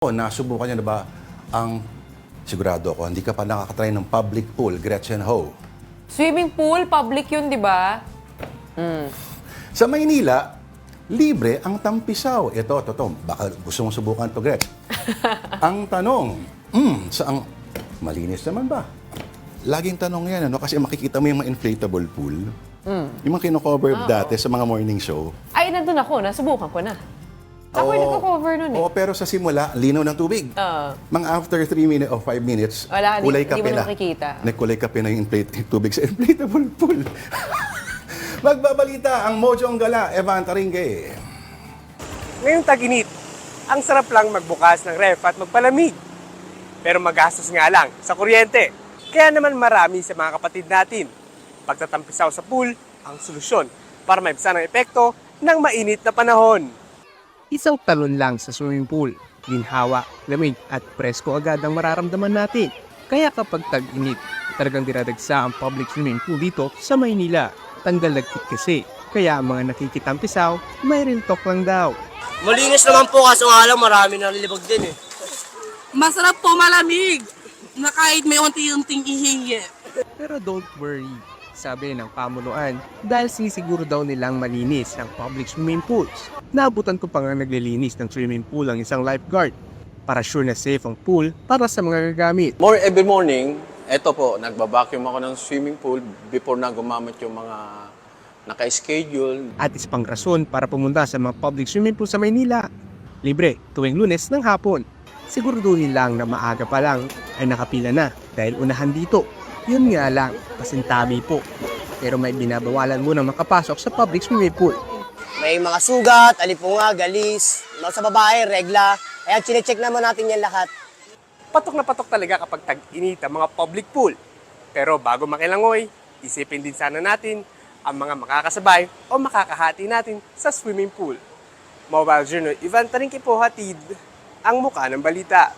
Nasubukan niyo na ba ang, sigurado ako, hindi ka pa nakakatry ng public pool, Gretchen Ho? Swimming pool, public yun, di ba? Sa Maynila, libre ang tampisaw. Ito, baka gusto mong subukan to, Gretch. Ang tanong, saang malinis naman ba? Laging tanong yan, ano? Kasi makikita mo yung mga inflatable pool. Yung mga kino-cover dati sa mga morning show. Ay, nandun ako. Nasubukan ko na. Ako yung nagko-cover nun eh. Oo, pero sa simula, linaw ng tubig. Mga after 3 minutes o 5 minutes, Wala, kulay hindi kape mo na. na makikita. Nagkulay kape na yung tubig sa inflatable pool. Magbabalita ang Mojo ang Gala, Evan Taringe. Ngayong tag-init, ang sarap lang magbukas ng ref at magpalamig. Pero magastos nga lang sa kuryente. Kaya naman marami sa mga kapatid natin, pagtatampisaw sa pool ang solusyon para maibsan ang epekto ng mainit na panahon. Isang talon lang sa swimming pool, ginhawa, lamig at presko agad ang mararamdaman natin. Kaya kapag tag-init, talagang dinadagsa ang public swimming pool dito sa Maynila. Tanggal lagkit kasi, kaya ang mga nakikitampisaw, may real talk lang daw. Malinis naman po kaso nga lang marami nalilibag din eh. Masarap po malamig na kahit may unti-unting ihingi. Pero don't worry, sabi ng pamuluan, dahil sinisiguro daw nilang malinis ang public swimming pools. Naabutan ko pa nga naglilinis ng swimming pool ang isang lifeguard para sure na safe ang pool para sa mga gagamit. Every morning, eto po, nagbabacuum ako ng swimming pool before na gumamit yung mga naka-schedule. At isa pang rason para pumunta sa mga public swimming pool sa Maynila. Libre tuwing Lunes ng hapon. Siguraduhin lang na maaga pa lang ay nakapila na dahil unahan dito. Yun nga lang, pasintabi po. Pero may binabawalan muna makapasok sa public swimming pool. May mga sugat, alipunga, galis, mga sa babae, regla. Kaya chinecheck naman natin yan lahat. Patok na patok talaga kapag tag-init ang mga public pool. Pero bago makilangoy, isipin din sana natin ang mga makakasabay o makakahati natin sa swimming pool. Mobile Journal, Ivan Tarinque po hatid ang mukha ng balita.